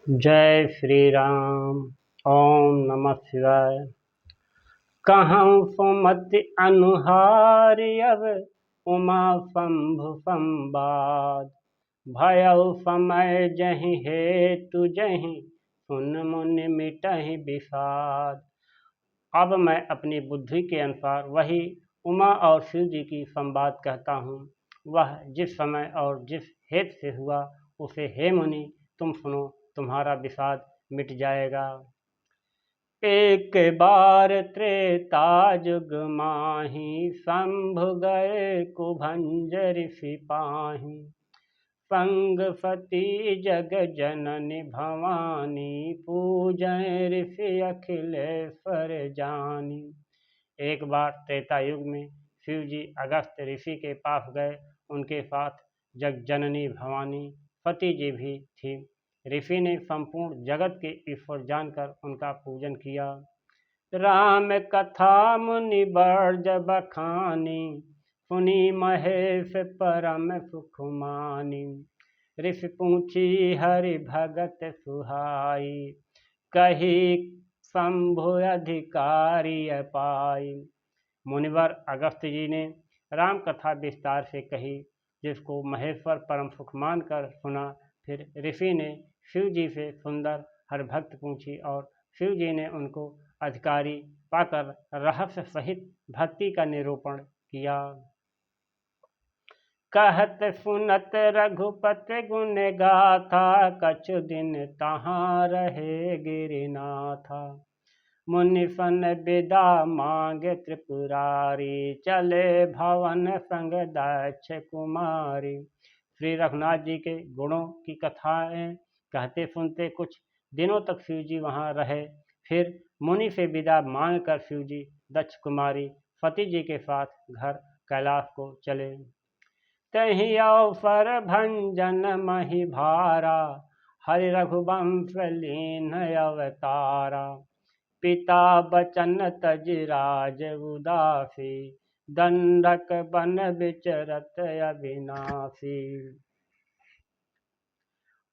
जय श्री राम। ओम नमः शिवाय। कहऊँ सुमति अनुहारी अब उमा शंभु संवाद। भयउ समय जहि हेतु जहि सुन मुनि मिटहि विषाद। अब मैं अपनी बुद्धि के अनुसार वही उमा और शिव जी की संवाद कहता हूँ। वह जिस समय और जिस हेतु से हुआ उसे हे मुनि तुम सुनो, तुम्हारा विषाद मिट जाएगा। एक बार त्रेता जुग माही शंभु गए कुभंज ऋषि पाही। संग सती जग जननी भवानी पूजय ऋषि अखिलेश्वर जानी। एक बार त्रेता युग में शिव जी अगस्त ऋषि के पास गए। उनके साथ जग जननी भवानी सती जी भी थी। ऋषि ने संपूर्ण जगत के ईश्वर जानकर उनका पूजन किया। राम कथा मुनि बर्ज बखानी सुनी महेश परम सुख मानी। ऋषि पूछी हरि भगत सुहाई कही शंभु अधिकारी पाई। मुनिवर अगस्त जी ने राम कथा विस्तार से कही जिसको महेश्वर परम सुख मानकर सुना। फिर ऋषि ने शिव जी से सुंदर हर भक्त पूछी और शिव जी ने उनको अधिकारी पाकर रहस्य सहित भक्ति का निरूपण किया। कहत सुनत रघुपति गुण गाथा कछु दिन तहाँ रहे गिरिनाथा। मुनि सन विदा मांगे त्रिपुरारी चले भवन संग दक्ष कुमारी। श्री रघुनाथ जी के गुणों की कथाएं कहते सुनते कुछ दिनों तक शिव जी वहाँ रहे। फिर मुनि से विदा मांग कर शिव जी दक्ष कुमारी सती जी के साथ घर कैलाश को चले। तहि अवसर भंजन मही भारा हरि रघुवंश लीन अवतारा। पिता बचन तज राज उदासी दंडक बन विचरत अविनाशी।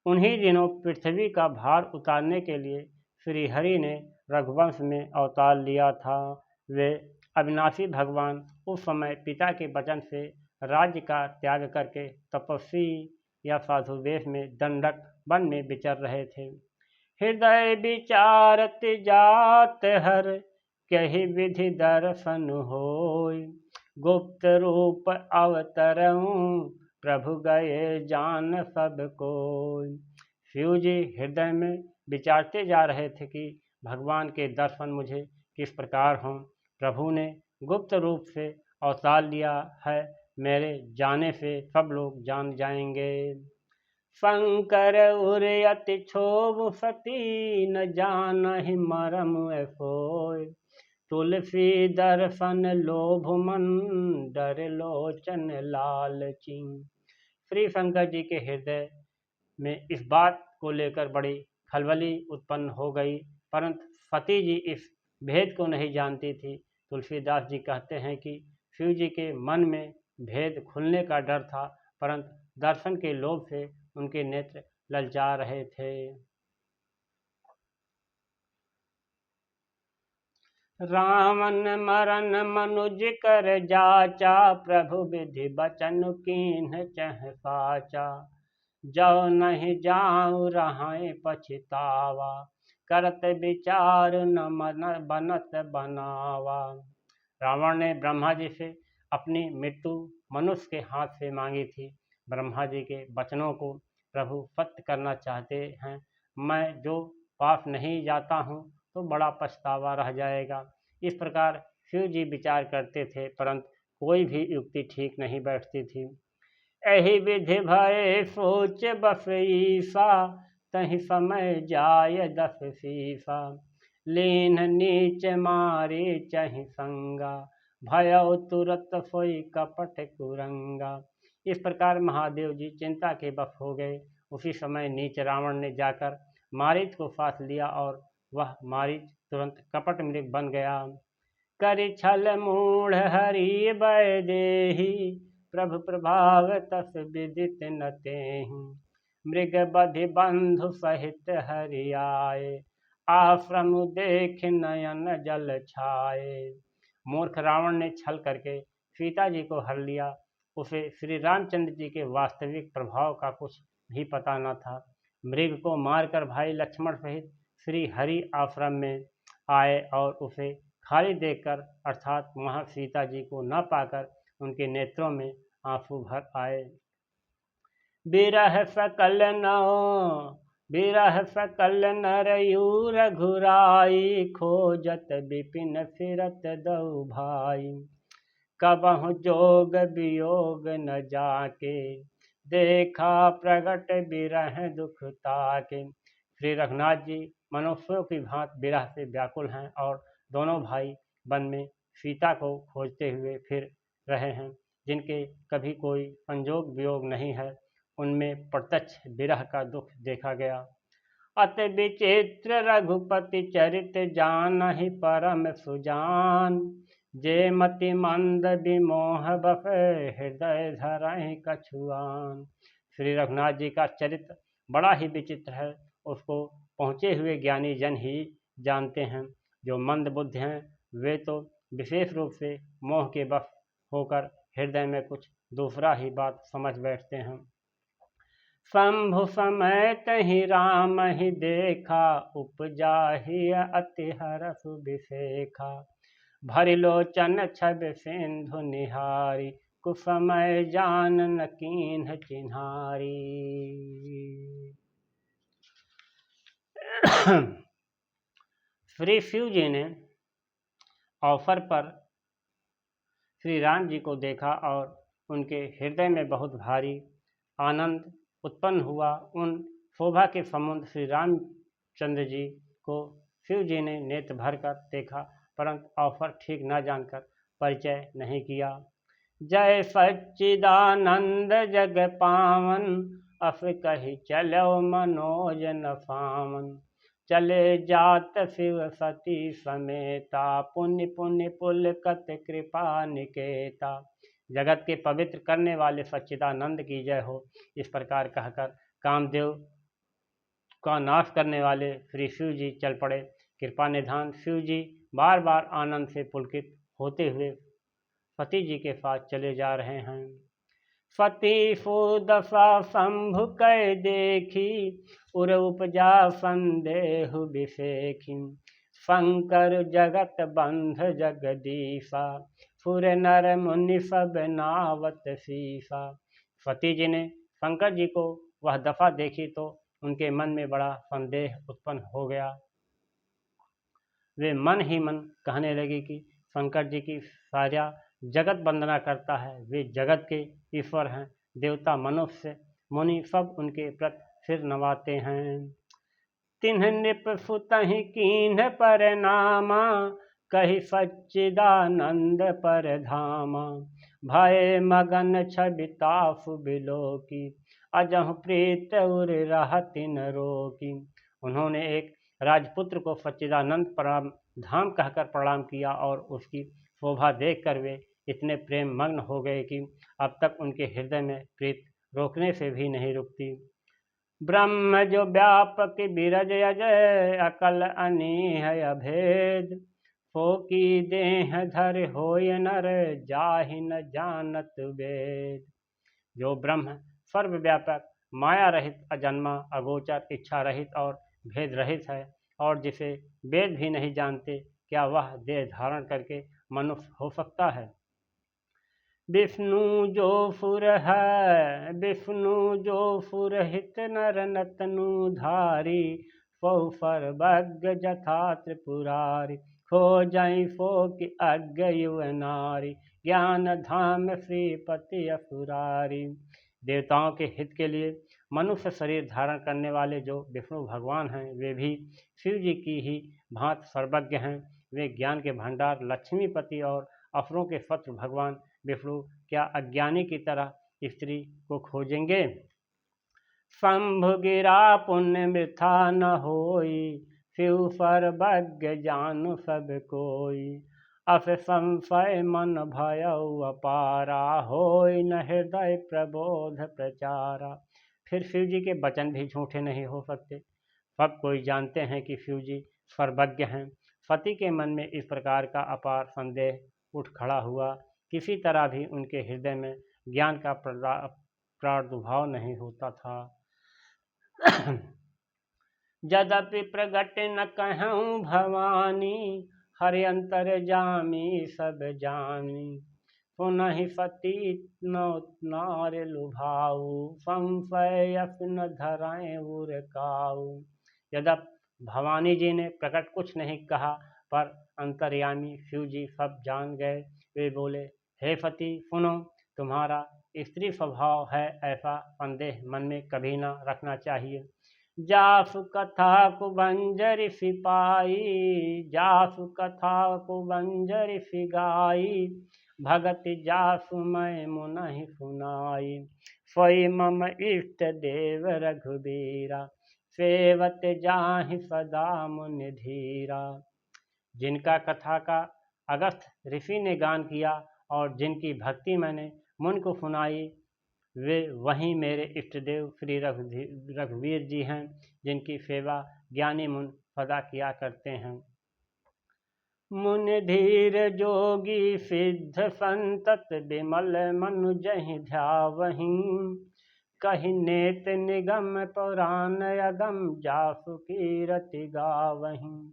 उन्हीं दिनों पृथ्वी का भार उतारने के लिए श्री हरि ने रघुवंश में अवतार लिया था। वे अविनाशी भगवान उस समय पिता के वचन से राज्य का त्याग करके तपस्वी या साधु वेश में दंडक वन में विचर रहे थे। हृदय विचारत जात हर कही विधि दर्शन होय। गुप्त रूप अवतरऊं प्रभु गए जान सब कोय। शिव जी हृदय में विचारते जा रहे थे कि भगवान के दर्शन मुझे किस प्रकार हों। प्रभु ने गुप्त रूप से अवतार लिया है, मेरे जाने से सब लोग जान जाएंगे। शंकर उर अति क्षोभ सती न जानहि मरम सोय। तुलसी दर्शन लोभ मन डर लोचन लालची। श्री शंकर जी के हृदय में इस बात को लेकर बड़ी खलबली उत्पन्न हो गई, परंतु सती जी इस भेद को नहीं जानती थी। तुलसीदास जी कहते हैं कि शिव जी के मन में भेद खुलने का डर था, परंतु दर्शन के लोभ से उनके नेत्र ललचा रहे थे। रावण मरण मनुज कर जाचा प्रभु विधि बचन कीन्ह चह साचा। जो नहीं जाऊं रहाए पछतावा करत विचार न मन बनत बनावा। रावण ने ब्रह्मा जी से अपनी मृत्यु मनुष्य के हाथ से मांगी थी। ब्रह्मा जी के वचनों को प्रभु सत्य करना चाहते हैं। मैं जो पास नहीं जाता हूँ तो बड़ा पछतावा रह जाएगा। इस प्रकार शिव जी विचार करते थे, परंतु कोई भी युक्ति ठीक नहीं बैठती थी। एहि विधि भय सोच बस ईसा तहि समय जाय दस सीसा। लीन नीच मारे चहि संगा भय तुरत सोई कपट कुरंगा। इस प्रकार महादेव जी चिंता के बस हो गए। उसी समय नीच रावण ने जाकर मारीच को साथ लिया और वह मारीच तुरंत कपट मृग बन गया। करि छल मूढ़ हरि बय देहि प्रभु प्रभाव तस विदित न तेहि। मृग बधि बंधु सहित हरि आए, आश्रम देख नयन जल छाए। मूर्ख रावण ने छल करके सीता जी को हर लिया। उसे श्री रामचंद्र जी के वास्तविक प्रभाव का कुछ भी पता न था। मृग को मारकर भाई लक्ष्मण सहित श्री हरि आश्रम में आए और उसे खाली देखकर अर्थात वहाँ सीता जी को न पाकर उनके नेत्रों में आंसू भर आए। बिरह सकल नरयूर घुराई, खोजत विपिन फिरत दऊ भाई। कबहु जोग वियोग न जाके, देखा प्रगट बिरह दुख ताके। श्री रघुनाथ जी मनुष्यों की भांति विरह से व्याकुल हैं और दोनों भाई वन में सीता को खोजते हुए फिर रहे हैं, जिनके कभी कोई संजोग वियोग नहीं है। उनमें प्रत्यक्ष विरह का दुख देखा गया। अति विचित्र रघुपति चरित जानहि परम सुजान, जे मति मंद विमोह बस हृदय धरहि कछुआन। श्री रघुनाथ जी का चरित्र बड़ा ही विचित्र है, उसको पहुँचे हुए ज्ञानी जन ही जानते हैं। जो मंद बुद्ध हैं वे तो विशेष रूप से मोह के वश होकर हृदय में कुछ दूसरा ही बात समझ बैठते हैं। शंभु समय तहि राम ही देखा, उपजा ही अति हरष विशेखा। भरि लोचन छब सिंधु निहारी, कुसमय जानन कीन्ह चिन्हारी। श्री शिव जी ने अवसर पर श्री राम जी को देखा और उनके हृदय में बहुत भारी आनंद उत्पन्न हुआ। उन शोभा के समुद्र श्री रामचंद्र जी को शिव जी ने नेत्र भर कर देखा, परंतु अवसर ठीक न जानकर परिचय नहीं किया। जय सच्चिदानंद जग पावन, अस कही चलो मनोज न पावन। चले जात शिव सती समेता, पुण्य पुण्य पुलकत कृपा निकेता। जगत के पवित्र करने वाले सच्चिदानंद की जय हो। इस प्रकार कहकर कामदेव का नाश करने वाले श्री शिव जी चल पड़े। कृपा निधान शिव जी बार बार आनंद से पुलकित होते हुए सती जी के साथ चले जा रहे हैं। सती सुदशा शंभु कै देखी, उर उपजा संदेह विशेखी। शंकर जगत बंध जगदीशा, सुर नर मुनि सब नावत शीशा। सती जी ने शंकर जी को वह दफा देखी तो उनके मन में बड़ा संदेह उत्पन्न हो गया। वे मन ही मन कहने लगे कि शंकर जी की सारा जगत वंदना करता है, वे जगत के ईश्वर हैं। देवता मनुष्य मुनि सब उनके प्रति सिर नवाते हैं। तिन्ह नृप सुतहि कीन्ह पर नामा, कही सच्चिदानंद पर धामा। भय मगन छबितासु बिलोकी, अजहु प्रीत उर रहति न रोकी। उन्होंने एक राजपुत्र को सच्चिदानंद प्रणाम धाम कहकर प्रणाम किया और उसकी शोभा देखकर वे इतने प्रेम मग्न हो गए कि अब तक उनके हृदय में प्रीत रोकने से भी नहीं रुकती। ब्रह्म जो व्यापक बिरज अजय, अकल अनीह अभेद। सो की देह धर होय नर, जाहि न जानत वेद। जो ब्रह्म सर्वव्यापक माया रहित अजन्मा अगोचर इच्छा रहित और भेद रहित है और जिसे वेद भी नहीं जानते, क्या वह देह धारण करके मनुष्य हो सकता है। विष्णु जो सुर है, विष्णु जो सुरहित नर नतनु धारी। सौ सर्वज्ञ जथा त्रिपुरारी, खोजहि सो कि अज्ञ युव नारी। ज्ञान धाम श्रीपति असुरारी। देवताओं के हित के लिए मनुष्य शरीर धारण करने वाले जो विष्णु भगवान हैं, वे भी शिव जी की ही भांति सर्वज्ञ हैं। वे ज्ञान के भंडार लक्ष्मीपति और असुरों के शत्रु भगवान विष्णु क्या अज्ञानी की तरह स्त्री को खोजेंगे। शंभु गिरा पुण्य मृथा न होई, शिव सर्वज्ञ जानु सब कोई। अस संशय मन भयउ अपारा, होई न हृदय प्रबोध प्रचारा। फिर शिव जी के वचन भी झूठे नहीं हो सकते। सब कोई जानते हैं कि शिव जी सर्वज्ञ हैं। सती के मन में इस प्रकार का अपार संदेह उठ खड़ा हुआ। किसी तरह भी उनके हृदय में ज्ञान का प्रादुर्भाव नहीं होता था। यद्यपि प्रगट न कहूँ भवानी, हरि अंतर जामी सब जानी। पुनः सती नार लुभाऊ, संशय न धराएं उर काऊ। यद्यप भवानी जी ने प्रकट कुछ नहीं कहा, पर अंतर्यामी शिव जी सब जान गए। वे बोले, हे सती सुनो, तुम्हारा स्त्री स्वभाव है, ऐसा संदेह मन में कभी न रखना चाहिए। जासु कथा को बंजर सिपाही, जासु कथा को बंजर सिगाई। भगत जासु मैं मुनहि सुनाई, सोई मम इष्ट देव रघुबीरा। सेवत जाहि सदा मुनि धीरा। जिनका कथा का अगस्त्य ऋषि ने गान किया और जिनकी भक्ति मैंने मुन को सुनाई, वे वहीं मेरे इष्टदेव श्री रघुवीर जी हैं, जिनकी सेवा ज्ञानी मुन सदा किया करते हैं। मुन धीर जोगी सिद्ध संतत, विमल मनु जहि ध्यावहीं। कहि नेत निगम पुराण अगम, जासु कीरति गावहीं।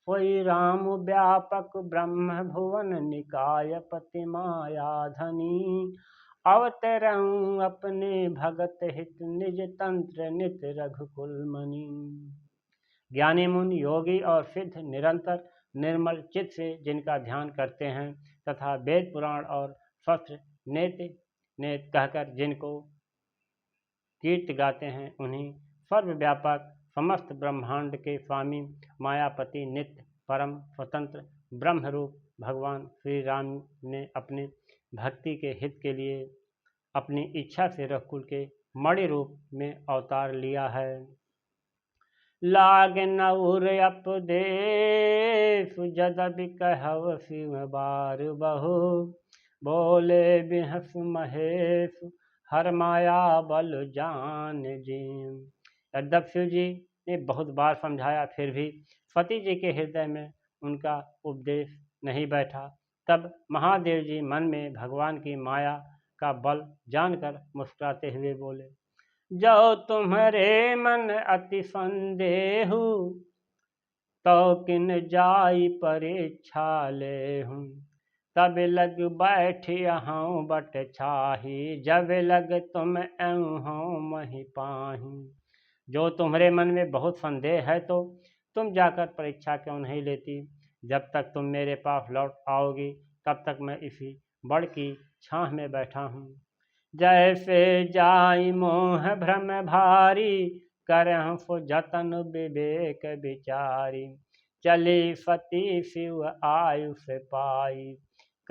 सोई राम व्यापक ब्रह्म भुवन, निकाय पति माया धनी। अवतरऊँ अपने भगत हित, निज तंत्र नित रघुकुल मणि। ज्ञानी मुन योगी और सिद्ध निरंतर निर्मल चित्त से जिनका ध्यान करते हैं तथा वेद पुराण और शास्त्र नेत कहकर जिनको कीर्ति गाते हैं, उन्हीं सर्वव्यापक समस्त ब्रह्मांड के स्वामी मायापति नित्य परम स्वतंत्र ब्रह्मरूप भगवान श्री राम ने अपने भक्ति के हित के लिए अपनी इच्छा से रघुकुल के मणि रूप में अवतार लिया है। लाग नउर अपदेश, जदपि कहव शिव बार बहु। बोले बिहस महेश, हर माया बल जान जिम। यद्यप शिव जी ने बहुत बार समझाया, फिर भी सती जी के हृदय में उनका उपदेश नहीं बैठा। तब महादेव जी मन में भगवान की माया का बल जानकर मुस्कुराते हुए बोले, जो तुम्हारे मन अति संदेहु, तो किन जाई परीक्षा लेहूं। तब लग बैठ यहाँ बट छाही, जब लग तुम एहूं मही पाही। जो तुम्हारे मन में बहुत संदेह है, तो तुम जाकर परीक्षा क्यों नहीं लेती। जब तक तुम मेरे पास लौट आओगी, तब तक मैं इसी बड़ की छाह में बैठा हूँ। जैसे जाई मोह भ्रम भारी, करहु सो जतन विवेक विचारी। चली सती शिव आयुष पाई,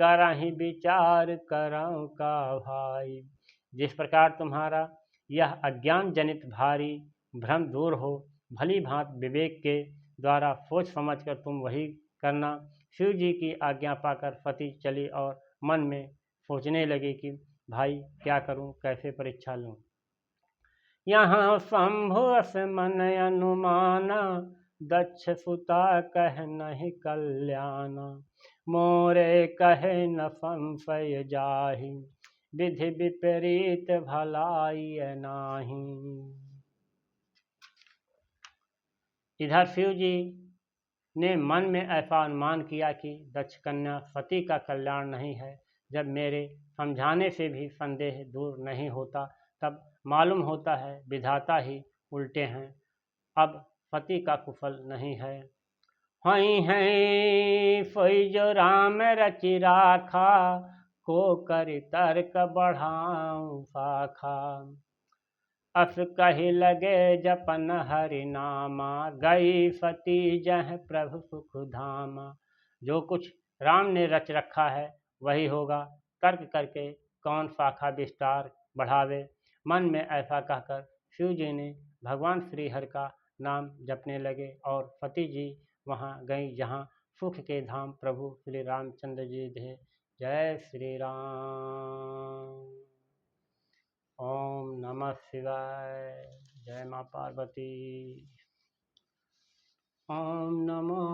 करहि विचार करऊँ का भाई। जिस प्रकार तुम्हारा यह अज्ञान जनित भारी भ्रम दूर हो, भली भांत विवेक के द्वारा सोच समझकर तुम वही करना। शिव जी की आज्ञा पाकर सती चली और मन में सोचने लगी कि भाई क्या करूं, कैसे परीक्षा लूं। यहाँ शंभु मन अनुमाना, दक्ष सुता कह नहीं कल्याणा। मोरे कहे न संशय जाहि, विधि विपरीत भलाई नाही। इधर शिव जी ने मन में ऐसा अनुमान किया कि दक्ष कन्या सती का कल्याण नहीं है। जब मेरे समझाने से भी संदेह दूर नहीं होता, तब मालूम होता है विधाता ही उल्टे हैं। अब सती का कुशल नहीं है। हई है सोई जो राम रचि राखा, को कर तर्क बढ़ाऊं शाखा। अस कही लगे जपन हरि नामा, गई सती जह प्रभु सुख धामा। जो कुछ राम ने रच रखा है वही होगा, तर्क करके कौन शाखा विस्तार बढ़ावे। मन में ऐसा कहकर शिव जी ने भगवान श्री हरि का नाम जपने लगे और सती जी वहाँ गई जहाँ सुख के धाम प्रभु श्री रामचंद्र जी थे। जय श्री राम। ओम नमः शिवाय। जय माँ पार्वती। ओम नमो